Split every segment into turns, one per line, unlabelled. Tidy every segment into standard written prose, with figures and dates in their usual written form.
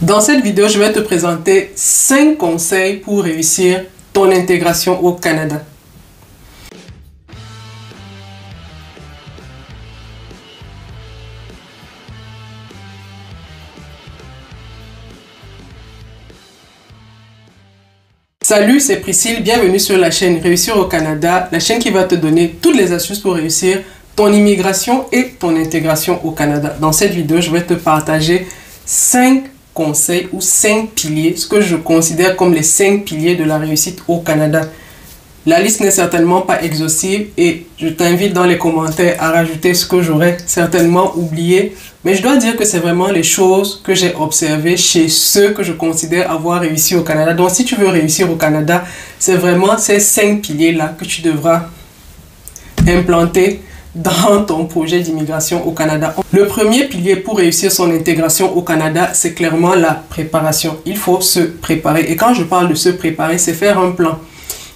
Dans cette vidéo, je vais te présenter 5 conseils pour réussir ton intégration au Canada. Salut, c'est Priscille, bienvenue sur la chaîne Réussir au Canada, la chaîne qui va te donner toutes les astuces pour réussir ton immigration et ton intégration au Canada. Dans cette vidéo, je vais te partager 5 conseils ou 5 piliers, ce que je considère comme les 5 piliers de la réussite au Canada. La liste n'est certainement pas exhaustive et je t'invite dans les commentaires à rajouter ce que j'aurais certainement oublié. Mais je dois dire que c'est vraiment les choses que j'ai observées chez ceux que je considère avoir réussi au Canada. Donc si tu veux réussir au Canada, c'est vraiment ces 5 piliers-là que tu devras implanter dans ton projet d'immigration au Canada. Le premier pilier pour réussir son intégration au Canada, c'est clairement la préparation. Il faut se préparer. Et quand je parle de se préparer, c'est faire un plan.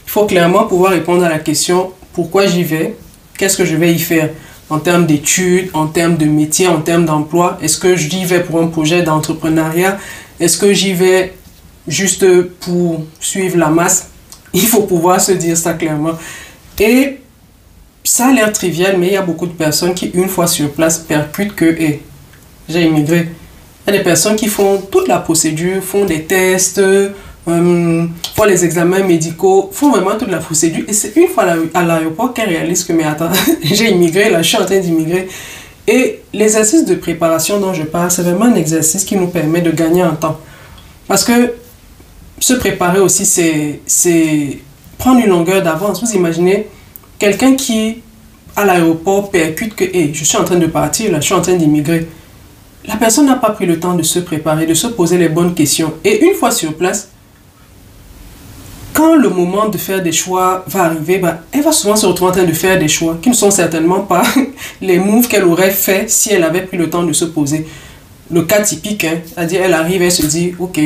Il faut clairement pouvoir répondre à la question pourquoi j'y vais, qu'est-ce que je vais y faire en termes d'études, en termes de métier, en termes d'emploi. Est-ce que j'y vais pour un projet d'entrepreneuriat? Est-ce que j'y vais juste pour suivre la masse? Il faut pouvoir se dire ça clairement. Et ça a l'air trivial, mais il y a beaucoup de personnes qui, une fois sur place, percutent que hey, j'ai immigré. Il y a des personnes qui font toute la procédure, font des tests, font les examens médicaux, font vraiment toute la procédure. Et c'est une fois à l'aéroport qu'elles réalisent que, mais attends, j'ai immigré, là, je suis en train d'immigrer. Et l'exercice de préparation dont je parle, c'est vraiment un exercice qui nous permet de gagner en temps. Parce que se préparer aussi, c'est prendre une longueur d'avance. Vous imaginez quelqu'un qui, à l'aéroport, percute que hey, je suis en train de partir, là, je suis en train d'immigrer. La personne n'a pas pris le temps de se préparer, de se poser les bonnes questions. Et une fois sur place, quand le moment de faire des choix va arriver, elle va souvent se retrouver en train de faire des choix qui ne sont certainement pas les moves qu'elle aurait fait si elle avait pris le temps de se poser. Le cas typique, c'est-à-dire elle arrive, elle se dit, ok,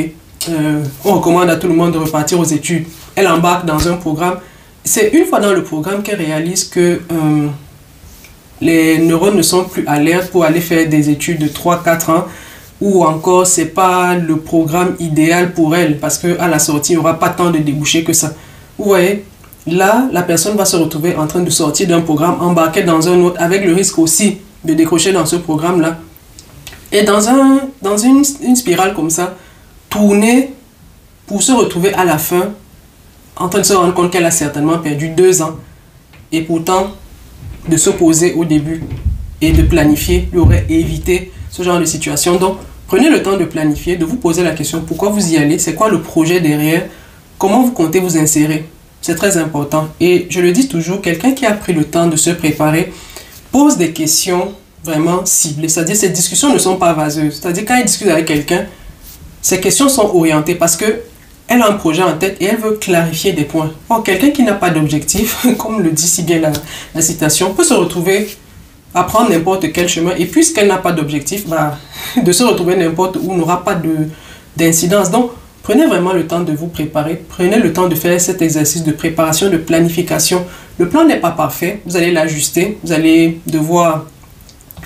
on recommande à tout le monde de repartir aux études. Elle embarque dans un programme. C'est une fois dans le programme qu'elle réalise que les neurones ne sont plus alertes pour aller faire des études de 3-4 ans ou encore c'est pas le programme idéal pour elle parce qu'à la sortie, il n'y aura pas tant de débouchés que ça. Vous voyez, là, la personne va se retrouver en train de sortir d'un programme, embarquer dans un autre avec le risque aussi de décrocher dans ce programme-là. Et dans une spirale comme ça, tourner pour se retrouver à la fin en train de se rendre compte qu'elle a certainement perdu 2 ans. Et pourtant, de se poser au début et de planifier lui aurait évité ce genre de situation. Donc, prenez le temps de planifier, de vous poser la question pourquoi vous y allez, c'est quoi le projet derrière, comment vous comptez vous insérer. C'est très important. Et je le dis toujours, quelqu'un qui a pris le temps de se préparer pose des questions vraiment ciblées. C'est-à-dire, ces discussions ne sont pas vaseuses. C'est-à-dire, quand il discute avec quelqu'un, ces questions sont orientées parce que elle a un projet en tête et elle veut clarifier des points. Or, quelqu'un qui n'a pas d'objectif, comme le dit si bien la citation, peut se retrouver à prendre n'importe quel chemin. Et puisqu'elle n'a pas d'objectif, de se retrouver n'importe où n'aura pas d'incidence. Donc, prenez vraiment le temps de vous préparer. Prenez le temps de faire cet exercice de préparation, de planification. Le plan n'est pas parfait. Vous allez l'ajuster. Vous allez devoir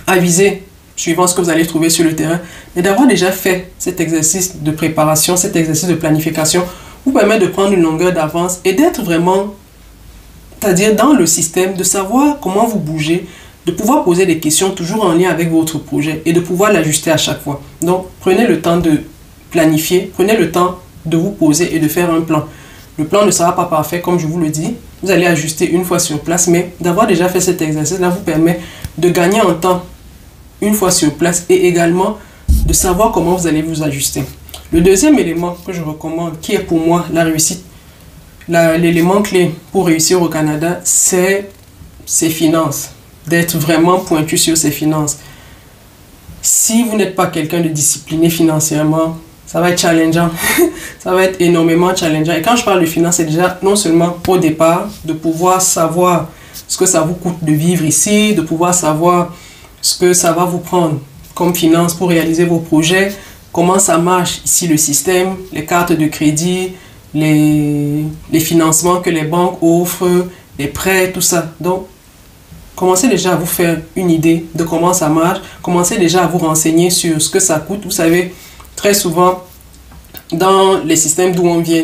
aviser suivant ce que vous allez trouver sur le terrain, mais d'avoir déjà fait cet exercice de préparation, cet exercice de planification, vous permet de prendre une longueur d'avance et d'être vraiment, c'est-à-dire dans le système, de savoir comment vous bougez, de pouvoir poser des questions toujours en lien avec votre projet et de pouvoir l'ajuster à chaque fois. Donc, prenez le temps de planifier, prenez le temps de vous poser et de faire un plan. Le plan ne sera pas parfait, comme je vous le dis. Vous allez ajuster une fois sur place, mais d'avoir déjà fait cet exercice-là vous permet de gagner en temps une fois sur place et également de savoir comment vous allez vous ajuster. Le deuxième élément que je recommande, qui est pour moi la réussite, l'élément clé pour réussir au Canada, c'est ses finances. D'être vraiment pointu sur ses finances. Si vous n'êtes pas quelqu'un de discipliné financièrement, ça va être challengeant. Ça va être énormément challengeant. Et quand je parle de finances, c'est déjà non seulement au départ de pouvoir savoir ce que ça vous coûte de vivre ici, de pouvoir savoir ce que ça va vous prendre comme finance pour réaliser vos projets, comment ça marche ici le système, les cartes de crédit, les financements que les banques offrent, les prêts, tout ça. Donc, commencez déjà à vous faire une idée de comment ça marche, commencez déjà à vous renseigner sur ce que ça coûte. Vous savez, très souvent, dans les systèmes d'où on vient,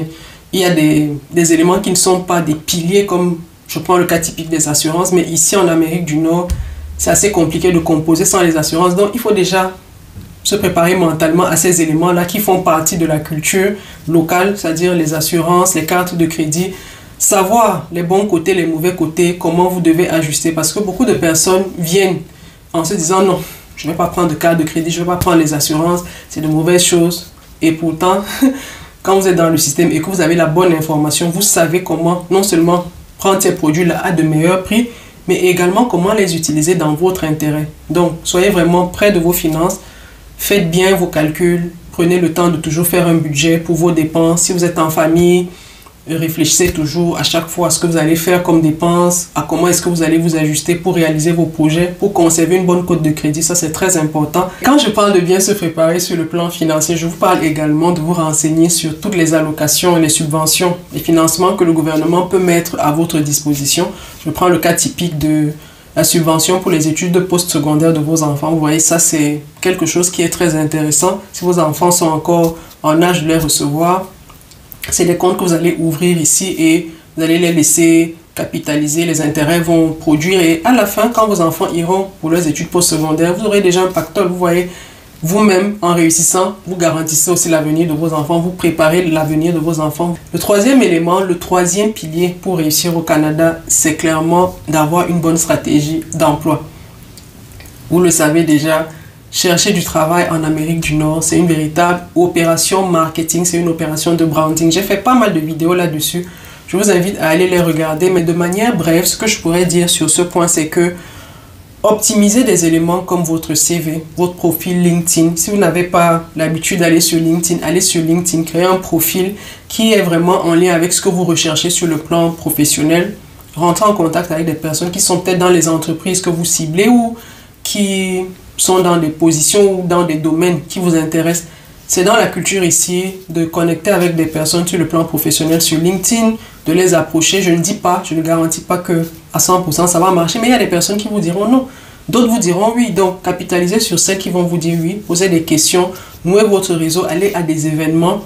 il y a des éléments qui ne sont pas des piliers, comme je prends le cas typique des assurances, mais ici en Amérique du Nord, c'est assez compliqué de composer sans les assurances. Donc, il faut déjà se préparer mentalement à ces éléments-là qui font partie de la culture locale, c'est-à-dire les assurances, les cartes de crédit, savoir les bons côtés, les mauvais côtés, comment vous devez ajuster. Parce que beaucoup de personnes viennent en se disant non, je ne vais pas prendre de carte de crédit, je ne vais pas prendre les assurances, c'est de mauvaises choses. Et pourtant, quand vous êtes dans le système et que vous avez la bonne information, vous savez comment non seulement prendre ces produits-là à de meilleurs prix, mais également comment les utiliser dans votre intérêt. Donc, soyez vraiment près de vos finances, faites bien vos calculs, prenez le temps de toujours faire un budget pour vos dépenses. Si vous êtes en famille, réfléchissez toujours à chaque fois à ce que vous allez faire comme dépenses, à comment est-ce que vous allez vous ajuster pour réaliser vos projets, pour conserver une bonne cote de crédit. Ça, c'est très important. Quand je parle de bien se préparer sur le plan financier, je vous parle également de vous renseigner sur toutes les allocations, les subventions, les financements que le gouvernement peut mettre à votre disposition. Je prends le cas typique de la subvention pour les études de post-secondaire de vos enfants. Vous voyez, ça, c'est quelque chose qui est très intéressant. Si vos enfants sont encore en âge de les recevoir, c'est des comptes que vous allez ouvrir ici et vous allez les laisser capitaliser, les intérêts vont produire et à la fin, quand vos enfants iront pour leurs études postsecondaires, vous aurez déjà un pactole. Vous voyez, vous-même, en réussissant, vous garantissez aussi l'avenir de vos enfants, vous préparez l'avenir de vos enfants. Le troisième élément, le troisième pilier pour réussir au Canada, c'est clairement d'avoir une bonne stratégie d'emploi. Vous le savez déjà, chercher du travail en Amérique du Nord, c'est une véritable opération marketing, c'est une opération de branding. J'ai fait pas mal de vidéos là-dessus. Je vous invite à aller les regarder, mais de manière brève, ce que je pourrais dire sur ce point, c'est que optimisez des éléments comme votre CV, votre profil LinkedIn. Si vous n'avez pas l'habitude d'aller sur LinkedIn, allez sur LinkedIn, créez un profil qui est vraiment en lien avec ce que vous recherchez sur le plan professionnel. Rentrez en contact avec des personnes qui sont peut-être dans les entreprises que vous ciblez ou qui sont dans des positions ou dans des domaines qui vous intéressent. C'est dans la culture ici de connecter avec des personnes sur le plan professionnel sur LinkedIn, de les approcher. Je ne dis pas, je ne garantis pas que à 100% ça va marcher, mais il y a des personnes qui vous diront non. D'autres vous diront oui. Donc, capitalisez sur celles qui vont vous dire oui, posez des questions, nouez votre réseau, allez à des événements,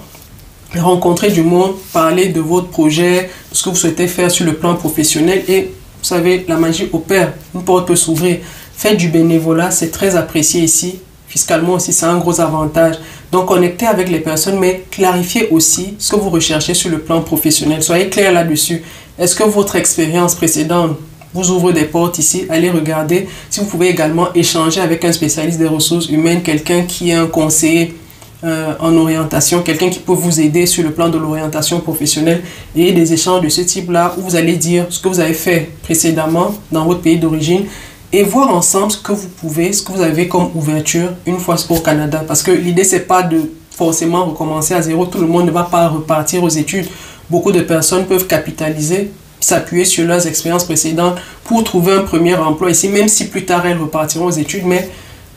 rencontrer du monde, parler de votre projet, de ce que vous souhaitez faire sur le plan professionnel et vous savez, la magie opère, une porte peut s'ouvrir. Faites du bénévolat, c'est très apprécié ici. Fiscalement aussi, c'est un gros avantage. Donc, connectez avec les personnes, mais clarifiez aussi ce que vous recherchez sur le plan professionnel. Soyez clair là-dessus. Est-ce que votre expérience précédente vous ouvre des portes ici? Allez regarder. Si vous pouvez également échanger avec un spécialiste des ressources humaines, quelqu'un qui est un conseiller en orientation, quelqu'un qui peut vous aider sur le plan de l'orientation professionnelle et des échanges de ce type-là où vous allez dire ce que vous avez fait précédemment dans votre pays d'origine et voir ensemble ce que vous pouvez, ce que vous avez comme ouverture une fois au Canada. Parce que l'idée, c'est pas de forcément recommencer à zéro. Tout le monde ne va pas repartir aux études. Beaucoup de personnes peuvent capitaliser, s'appuyer sur leurs expériences précédentes pour trouver un premier emploi ici, même si plus tard elles repartiront aux études, mais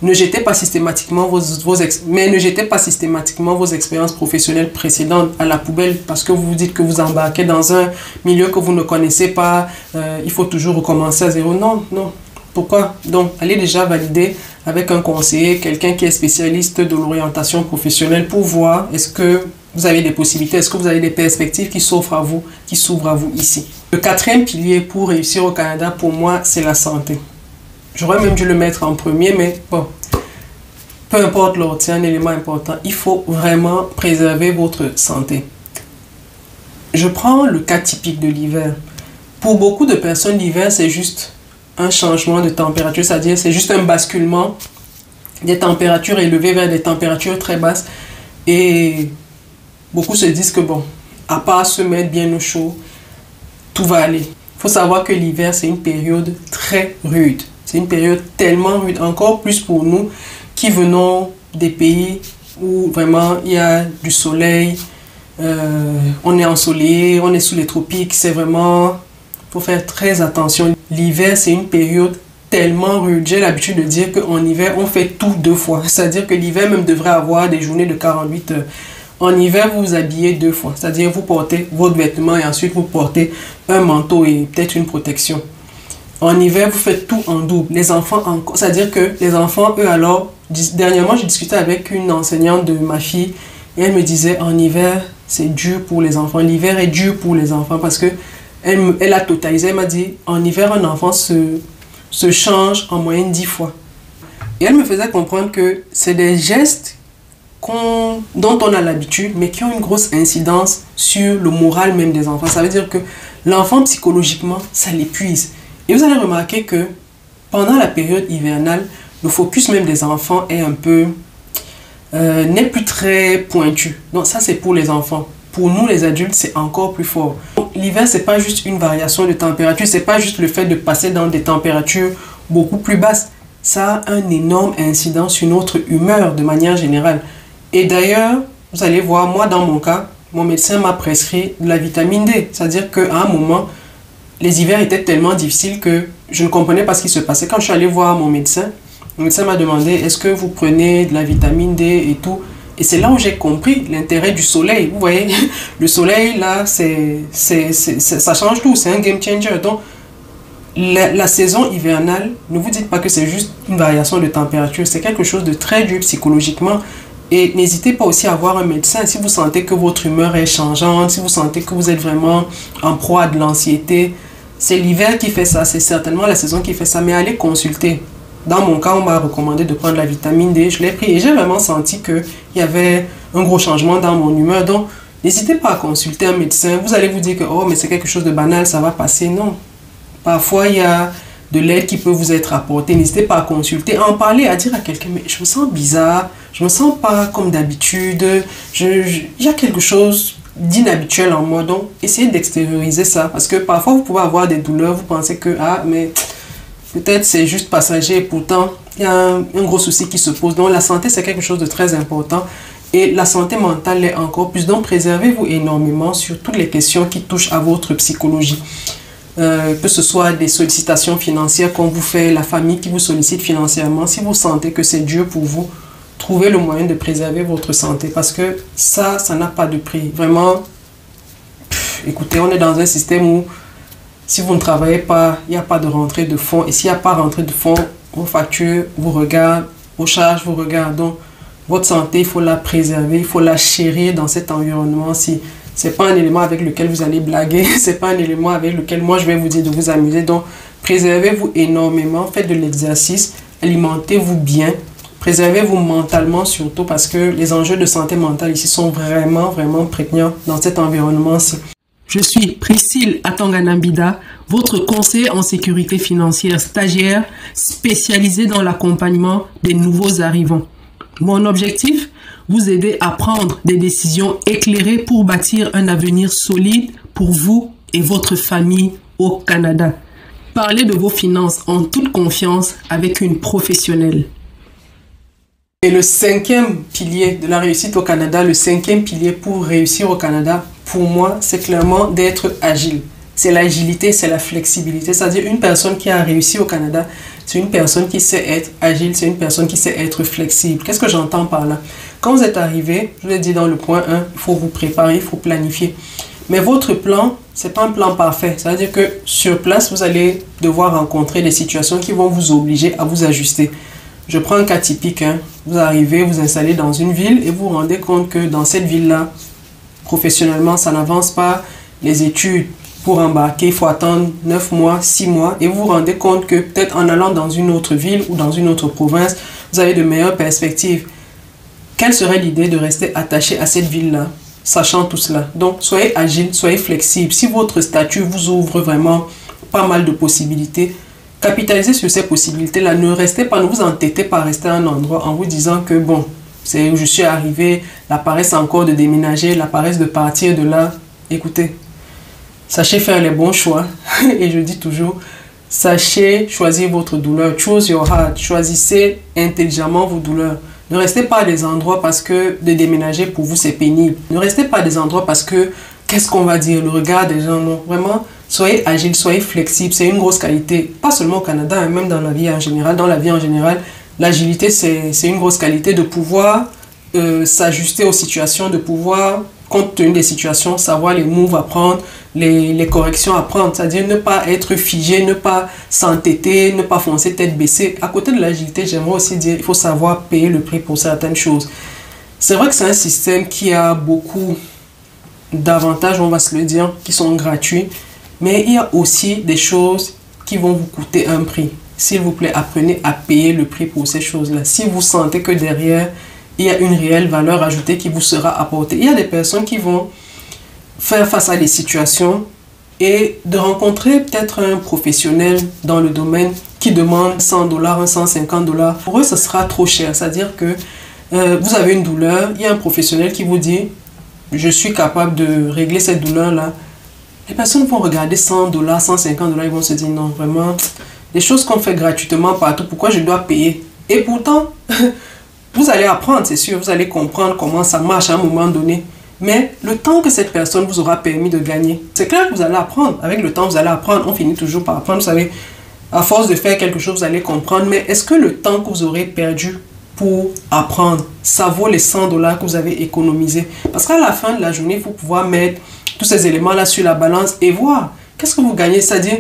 ne jetez pas systématiquement vos expériences professionnelles précédentes à la poubelle parce que vous vous dites que vous embarquez dans un milieu que vous ne connaissez pas, il faut toujours recommencer à zéro. Non, non. Pourquoi? Donc, allez déjà valider avec un conseiller, quelqu'un qui est spécialiste de l'orientation professionnelle pour voir est-ce que vous avez des possibilités, est-ce que vous avez des perspectives qui s'offrent à vous, qui s'ouvrent à vous ici. Le quatrième pilier pour réussir au Canada, pour moi, c'est la santé. J'aurais même dû le mettre en premier, mais bon, peu importe l'ordre, c'est un élément important. Il faut vraiment préserver votre santé. Je prends le cas typique de l'hiver. Pour beaucoup de personnes, l'hiver, c'est juste un changement de température, c'est-à-dire c'est juste un basculement des températures élevées vers des températures très basses. Et beaucoup se disent que bon, à part se mettre bien au chaud, tout va aller. Il faut savoir que l'hiver, c'est une période très rude. C'est une période tellement rude, encore plus pour nous qui venons des pays où vraiment il y a du soleil, on est ensoleillé, on est sous les tropiques, c'est vraiment, il faut faire très attention. L'hiver, c'est une période tellement rude. J'ai l'habitude de dire qu'en hiver, on fait tout deux fois. C'est-à-dire que l'hiver même devrait avoir des journées de 48 heures. En hiver, vous vous habillez deux fois. C'est-à-dire vous portez votre vêtement et ensuite vous portez un manteau et peut-être une protection. En hiver, vous faites tout en double. Les enfants, c'est-à-dire que les enfants, eux alors, Dernièrement, j'ai discuté avec une enseignante de ma fille et elle me disait en hiver, c'est dur pour les enfants. L'hiver est dur pour les enfants parce que elle a totalisé. Elle m'a dit en hiver, un enfant se change en moyenne 10 fois. Et elle me faisait comprendre que c'est des gestes dont on a l'habitude, mais qui ont une grosse incidence sur le moral même des enfants. Ça veut dire que l'enfant, psychologiquement, ça l'épuise. Et vous allez remarquer que pendant la période hivernale, le focus même des enfants est un peu... n'est plus très pointu. Donc ça, c'est pour les enfants. Pour nous, les adultes, c'est encore plus fort. L'hiver, c'est pas juste une variation de température, c'est pas juste le fait de passer dans des températures beaucoup plus basses. Ça a un énorme incident sur notre humeur de manière générale. Et d'ailleurs, vous allez voir, moi dans mon cas, mon médecin m'a prescrit de la vitamine D. C'est-à-dire qu'à un moment, les hivers étaient tellement difficiles que je ne comprenais pas ce qui se passait. Quand je suis allé voir mon médecin m'a demandé, est-ce que vous prenez de la vitamine D et tout? Et c'est là où j'ai compris l'intérêt du soleil. Vous voyez, le soleil, là, ça change tout. C'est un game changer. Donc, la saison hivernale, ne vous dites pas que c'est juste une variation de température. C'est quelque chose de très dur psychologiquement. Et n'hésitez pas aussi à voir un médecin si vous sentez que votre humeur est changeante, si vous sentez que vous êtes vraiment en proie à de l'anxiété. C'est l'hiver qui fait ça, c'est certainement la saison qui fait ça, mais allez consulter. Dans mon cas, on m'a recommandé de prendre la vitamine D, je l'ai pris et j'ai vraiment senti qu'il y avait un gros changement dans mon humeur. Donc, n'hésitez pas à consulter un médecin. Vous allez vous dire que oh, mais c'est quelque chose de banal, ça va passer. Non. Parfois, il y a de l'aide qui peut vous être apportée. N'hésitez pas à consulter, à en parler, à dire à quelqu'un, mais je me sens bizarre, je me sens pas comme d'habitude, il y a quelque chose d'inhabituel en moi. Donc, essayez d'extérioriser ça. Parce que parfois, vous pouvez avoir des douleurs, vous pensez que, ah, mais peut-être c'est juste passager. Et pourtant, il y a un gros souci qui se pose. Donc, la santé, c'est quelque chose de très important. Et la santé mentale l'est encore plus. Donc, préservez-vous énormément sur toutes les questions qui touchent à votre psychologie. Que ce soit des sollicitations financières qu'on vous fait, la famille qui vous sollicite financièrement. Si vous sentez que c'est dur pour vous, trouvez le moyen de préserver votre santé parce que ça n'a pas de prix. Vraiment, écoutez, on est dans un système où si vous ne travaillez pas, il n'y a pas de rentrée de fonds. Et s'il n'y a pas de rentrée de fonds, vos factures vous regardent, vos charges vous regardent. Donc, votre santé, il faut la préserver, il faut la chérir dans cet environnement-ci. Ce n'est pas un élément avec lequel vous allez blaguer, ce n'est pas un élément avec lequel moi je vais vous dire de vous amuser. Donc, préservez-vous énormément, faites de l'exercice, alimentez-vous bien, préservez-vous mentalement surtout parce que les enjeux de santé mentale ici sont vraiment, vraiment prégnants dans cet environnement-ci. Je suis Priscille Atanganambida, votre conseiller en sécurité financière stagiaire spécialisé dans l'accompagnement des nouveaux arrivants. Mon objectif, vous aider à prendre des décisions éclairées pour bâtir un avenir solide pour vous et votre famille au Canada. Parlez de vos finances en toute confiance avec une professionnelle. Et le cinquième pilier de la réussite au Canada, le cinquième pilier pour réussir au Canada, pour moi, c'est clairement d'être agile. C'est l'agilité, c'est la flexibilité. C'est-à-dire une personne qui a réussi au Canada, c'est une personne qui sait être agile, c'est une personne qui sait être flexible. Qu'est-ce que j'entends par là? Quand vous êtes arrivé, je vous l'ai dit dans le point 1, il faut vous préparer, il faut planifier. Mais votre plan, ce n'est pas un plan parfait. C'est-à-dire que sur place, vous allez devoir rencontrer des situations qui vont vous obliger à vous ajuster. Je prends un cas typique. Vous arrivez, vous installez dans une ville et vous vous rendez compte que dans cette ville-là, professionnellement, ça n'avance pas. Les études pour embarquer, il faut attendre 9 mois, 6 mois. Et vous vous rendez compte que peut-être en allant dans une autre ville ou dans une autre province, vous avez de meilleures perspectives. Quelle serait l'idée de rester attaché à cette ville-là, sachant tout cela? Donc, soyez agile, soyez flexible. Si votre statut vous ouvre vraiment pas mal de possibilités, capitalisez sur ces possibilités-là. Ne restez pas, ne vous entêtez pas à rester à un endroit en vous disant que bon, c'est où je suis arrivé, la paresse encore de déménager, la paresse de partir de là. Écoutez, sachez faire les bons choix. Et je dis toujours, sachez choisir votre douleur. Choose your heart. Choisissez intelligemment vos douleurs. Ne restez pas à des endroits parce que de déménager pour vous c'est pénible. Ne restez pas à des endroits parce que qu'est-ce qu'on va dire, le regard des gens. Non, vraiment, soyez agile, soyez flexible. C'est une grosse qualité. Pas seulement au Canada, même dans la vie en général. Dans la vie en général, l'agilité c'est une grosse qualité de pouvoir s'ajuster aux situations, de pouvoir compte tenu des situations, savoir les moves à prendre, les corrections à prendre, c'est-à-dire ne pas être figé, ne pas s'entêter, ne pas foncer tête baissée. À côté de l'agilité, j'aimerais aussi dire il faut savoir payer le prix pour certaines choses. C'est vrai que c'est un système qui a beaucoup d'avantages, on va se le dire, qui sont gratuits, mais il y a aussi des choses qui vont vous coûter un prix. S'il vous plaît, apprenez à payer le prix pour ces choses-là. Si vous sentez que derrière, il y a une réelle valeur ajoutée qui vous sera apportée. Il y a des personnes qui vont faire face à des situations et de rencontrer peut-être un professionnel dans le domaine qui demande $100, $150. Pour eux, ce sera trop cher. C'est-à-dire que vous avez une douleur, il y a un professionnel qui vous dit « Je suis capable de régler cette douleur-là ». Les personnes vont regarder $100, $150, ils vont se dire « Non, vraiment, des choses qu'on fait gratuitement partout, pourquoi je dois payer ?» Et pourtant, vous allez apprendre, c'est sûr, vous allez comprendre comment ça marche à un moment donné. Mais le temps que cette personne vous aura permis de gagner, c'est clair que vous allez apprendre. Avec le temps, vous allez apprendre. On finit toujours par apprendre. Vous savez, à force de faire quelque chose, vous allez comprendre. Mais est-ce que le temps que vous aurez perdu pour apprendre, ça vaut les $100 que vous avez économisés? Parce qu'à la fin de la journée, il faut pouvoir mettre tous ces éléments-là sur la balance et voir qu'est-ce que vous gagnez. C'est-à-dire,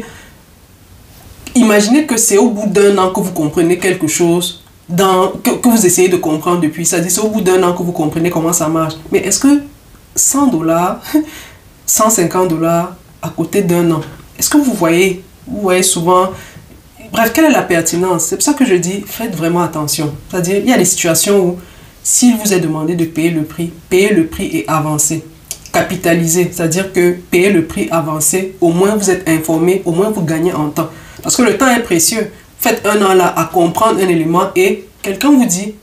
imaginez que c'est au bout d'un an que vous comprenez quelque chose que vous essayez de comprendre depuis. C'est-à-dire, c'est au bout d'un an que vous comprenez comment ça marche. Mais est-ce que $100, $150 à côté d'un an, est-ce que vous voyez souvent, bref, quelle est la pertinence? C'est pour ça que je dis, faites vraiment attention. C'est-à-dire, il y a des situations où, s'il vous est demandé de payer le prix et avancer. Capitaliser, c'est-à-dire que payer le prix, avancer, au moins vous êtes informé, au moins vous gagnez en temps. Parce que le temps est précieux. Faites un an là à comprendre un élément et quelqu'un vous dit,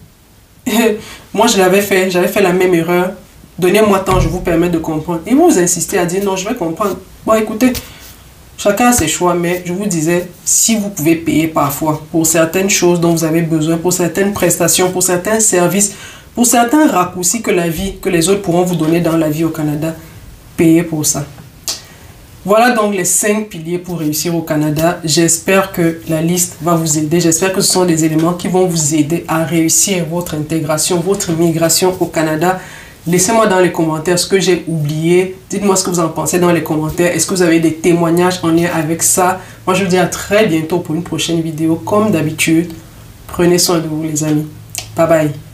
moi j'avais fait la même erreur, donnez-moi temps, je vous permets de comprendre. Et vous insistez à dire, non, je vais comprendre. Bon, écoutez, chacun a ses choix, mais je vous disais, si vous pouvez payer parfois pour certaines choses dont vous avez besoin, pour certaines prestations, pour certains services, pour certains raccourcis que les autres pourront vous donner dans la vie au Canada, payez pour ça. Voilà donc les 5 piliers pour réussir au Canada. J'espère que la liste va vous aider. J'espère que ce sont des éléments qui vont vous aider à réussir votre intégration, votre migration au Canada. Laissez-moi dans les commentaires ce que j'ai oublié. Dites-moi ce que vous en pensez dans les commentaires. Est-ce que vous avez des témoignages en lien avec ça? Moi, je vous dis à très bientôt pour une prochaine vidéo. Comme d'habitude, prenez soin de vous les amis. Bye bye.